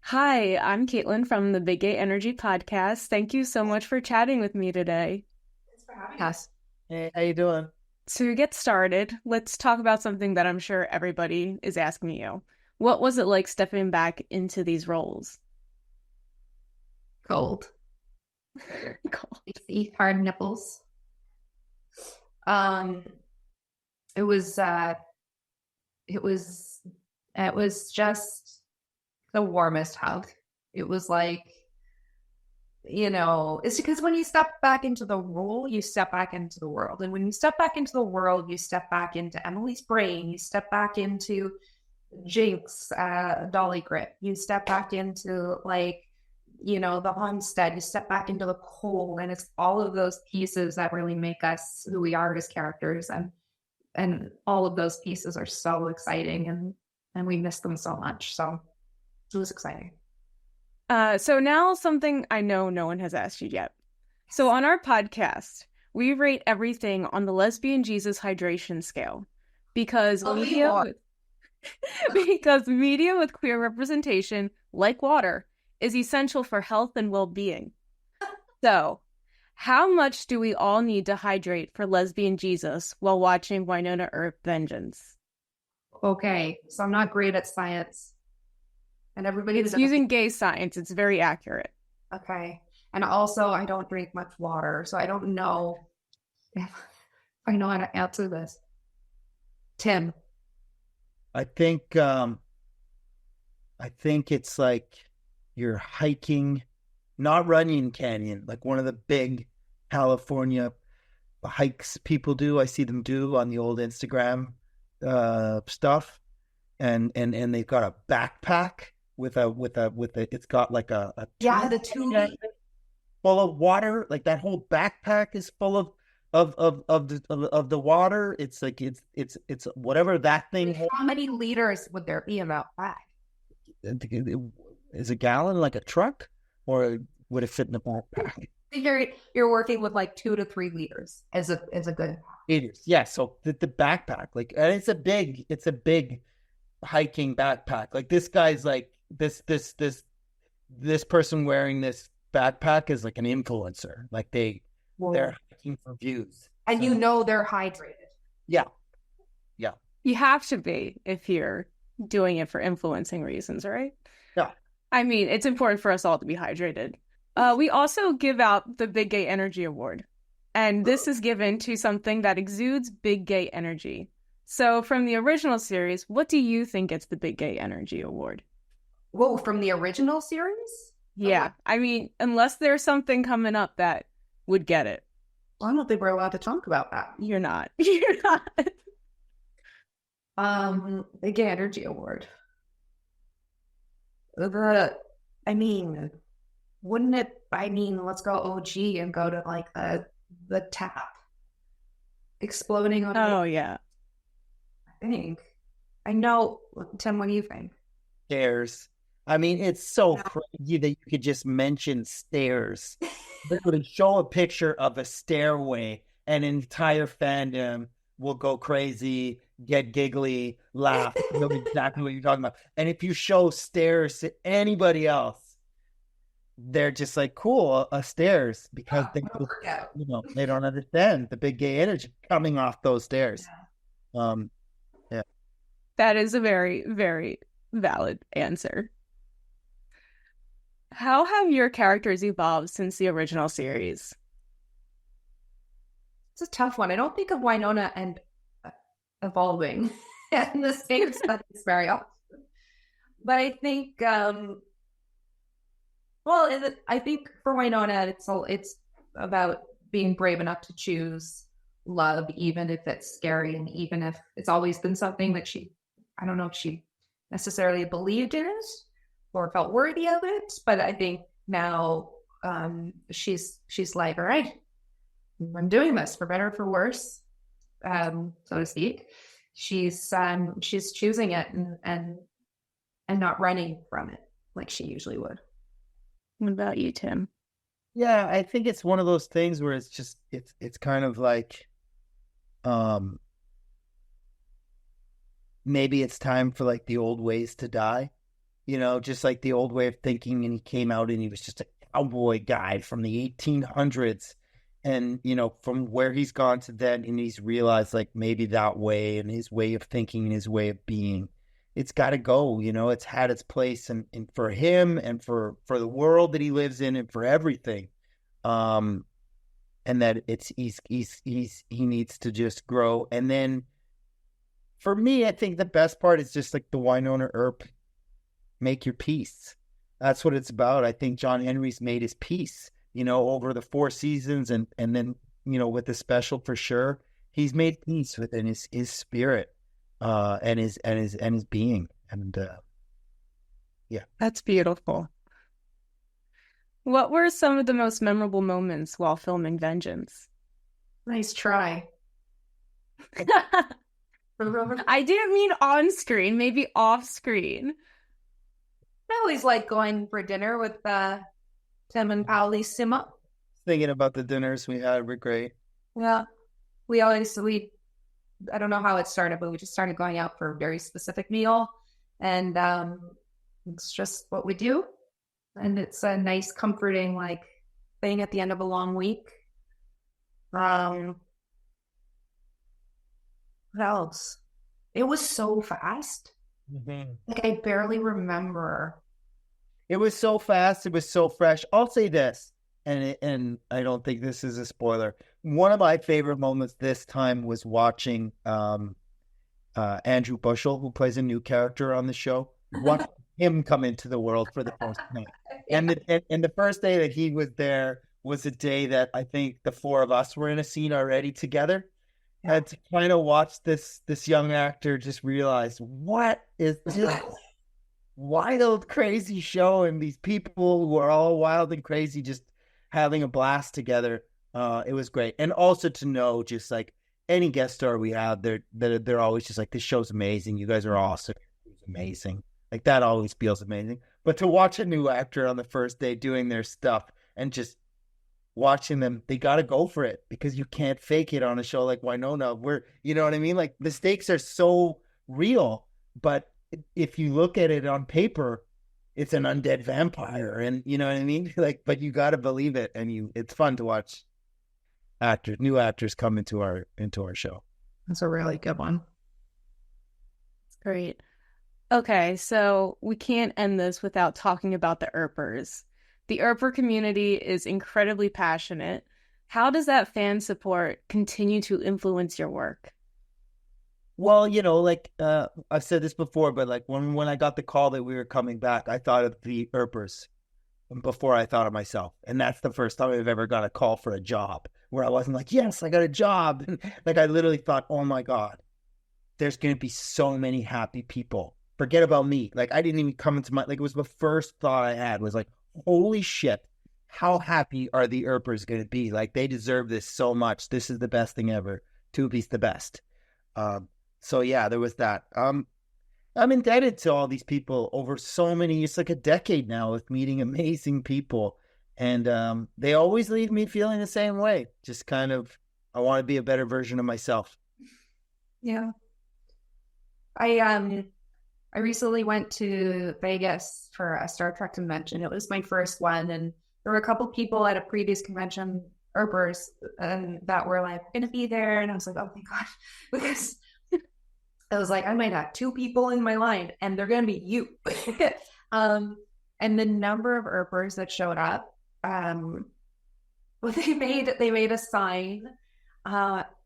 Hi, I'm Kaitlynn from the Big Gay Energy podcast. Thank you so much for chatting with me today. Thanks for having us. Hey, how you doing? To get started, let's talk about something that I'm sure everybody is asking you. What was it like stepping back into these roles? Cold. Cool. Eat hard nipples. Um, it was it was it was just the warmest hug. It was like, it's because when you step back into the role, you step back into the world. And when you step back into the world, you step back into Emily's brain, you step back into Jinx, Dolly Grip, you step back into the homestead, you step back into the cold, and it's all of those pieces that really make us who we are as characters. And all of those pieces are so exciting, and we miss them so much. So it was exciting. So now something I know no one has asked you yet. So on our podcast, we rate everything on the Lesbian Jesus hydration scale because because media with queer representation, like water, is essential for health and well-being. So, how much do we all need to hydrate for Lesbian Jesus while watching Wynonna Earp Vengeance? Okay, so I'm not great at science. And everybody It's using gay science. It's very accurate. Okay. And also, I don't drink much water, so I don't know if I know how to answer this. Tim. I think it's like you're hiking, not running canyon, like one of the big California hikes people do. I see them do on the old Instagram stuff, and they've got a backpack with a it's got like a the tube full of water. Like that whole backpack is full of the water. It's like it's whatever that thing. How many liters would there be in that bag? Is a gallon like a truck, or would it fit in the backpack? You're working with like 2 to 3 liters as a good liters. Yeah. So the backpack, like, and it's a big hiking backpack. Like this guy's like this person wearing this backpack is like an influencer. Like they're hiking for views, and they're hydrated. Yeah. You have to be if you're doing it for influencing reasons, right? Yeah. I mean, it's important for us all to be hydrated. We also give out the Big Gay Energy Award, and this is given to something that exudes big gay energy. So from the original series, what do you think gets the Big Gay Energy Award? Whoa, from the original series? Yeah, okay. I mean, unless there's something coming up that would get it. Well, I don't think we're allowed to talk about that. You're not. You're not. Big Gay Energy Award. Wouldn't it, let's go OG and go to like the tap exploding on. Oh, yeah. I know. Tim, what do you think? Stairs. I mean, it's so crazy that you could just mention stairs. Literally show a picture of a stairway and an entire fandom will go crazy, get giggly, laugh, know exactly what you're talking about. And if you show stairs to anybody else, they're just like, cool, stairs, because they don't understand the big gay energy coming off those stairs. Yeah. That is a very, very valid answer. How have your characters evolved since the original series? It's a tough one. I don't think of Wynonna and evolving in the same sentence very often. But I think, I think for Wynonna, it's about being brave enough to choose love, even if it's scary, and even if it's always been something that I don't know if she necessarily believed in it or felt worthy of it, but I think now she's like, all right, I'm doing this for better or for worse, so to speak. She's choosing it and not running from it like she usually would. What about you, Tim? Yeah, I think it's one of those things where it's just it's kind of like maybe it's time for like the old ways to die, just like the old way of thinking. And he came out and he was just a cowboy guy from the 1800s. And, from where he's gone to then, and he's realized like maybe that way and his way of thinking and his way of being, it's got to go, it's had its place and for him and for the world that he lives in and for everything. And that he needs to just grow. And then for me, I think the best part is just like the Wynonna Earp, make your peace. That's what it's about. I think John Henry's made his peace, over the 4 seasons and then, with the special for sure, he's made peace within his spirit, and his being. And, yeah. That's beautiful. What were some of the most memorable moments while filming Vengeance? Nice try. I didn't mean on screen, maybe off screen. I always like going for dinner with Tim and Pauli Sima. Thinking about the dinners we had were great. Yeah. I don't know how it started, but we just started going out for a very specific meal. And it's just what we do. And it's a nice, comforting, like, thing at the end of a long week. What else? It was so fast. Mm-hmm. Like, I barely remember. It was so fast. It was so fresh. I'll say this, and I don't think this is a spoiler. One of my favorite moments this time was watching Andrew Bushell, who plays a new character on the show, watch him come into the world for the first time. And the first day that he was there was a day that I think the 4 of us were in a scene already together. And to kind of watch this young actor just realize, what is this wild, crazy show, and these people who are all wild and crazy just having a blast together. It was great. And also to know, just like any guest star we have, they're always just like, this show's amazing. You guys are awesome. It's amazing. Like, that always feels amazing. But to watch a new actor on the first day doing their stuff and just watching them, they got to go for it, because you can't fake it on a show like Wynonna. You know what I mean? Like, the stakes are so real, but if you look at it on paper, it's an undead vampire, and you know what I mean? Like, but you got to believe it, and it's fun to watch new actors come into our show. That's a really good one. It's great. Okay, so we can't end this without talking about the Earpers. The Earper community is incredibly passionate. How does that fan support continue to influence your work? Well, like I've said this before, but like when I got the call that we were coming back, I thought of the Earpers before I thought of myself. And that's the first time I've ever got a call for a job where I wasn't like, yes, I got a job. And like, I literally thought, oh my God, there's going to be so many happy people. Forget about me. Like, I didn't even come into it was the first thought I had was like, holy shit, how happy are the Earpers going to be? Like, they deserve this so much. This is the best thing ever. Tubi's the best. So yeah, there was that. I'm indebted to all these people over so many, it's like a decade now of meeting amazing people. And they always leave me feeling the same way. Just kind of, I want to be a better version of myself. Yeah. I recently went to Vegas for a Star Trek convention. It was my first one, and there were a couple people at a previous convention, Earpers, that were like going to be there, and I was like, oh my God, because I was like, I might have 2 people in my line, and they're going to be you. And the number of Earpers that showed up, well, they made a sign.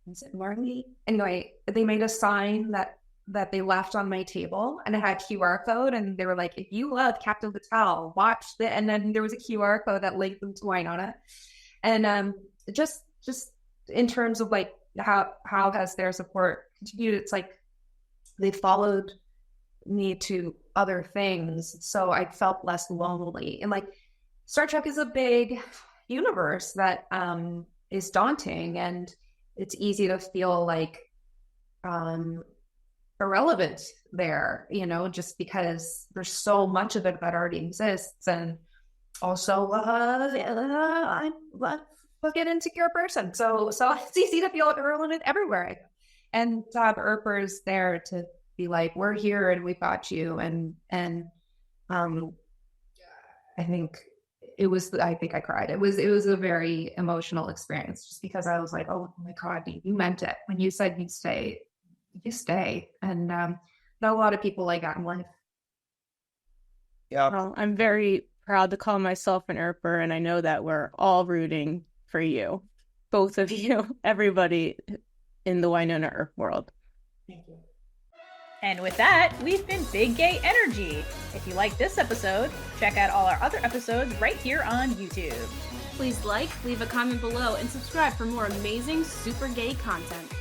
Is it Marley? Anyway, they made a sign that they left on my table, and it had QR code, and they were like, if you love Captain Patel, watch and then there was a QR code that linked them to Wynonna. And just in terms of like how has their support continued, it's like they followed me to other things, so I felt less lonely. And like, Star Trek is a big universe that is daunting, and it's easy to feel like irrelevant there, just because there's so much of it that already exists. And also, I'm an insecure person, so it's easy to feel irrelevant everywhere. And to have Earpers there to be like, we're here and we've got you, and I think I think I cried. It was a very emotional experience just because I was like, oh my God, you meant it. When you said you'd stay, you stay. And not a lot of people like that in life. Yeah. Well, I'm very proud to call myself an Earper, and I know that we're all rooting for you. Both of you, everybody in the Wynonna Earp world. Thank you. And with that, we've been Big Gay Energy. If you like this episode, check out all our other episodes right here on YouTube. Please like, leave a comment below, and subscribe for more amazing super gay content.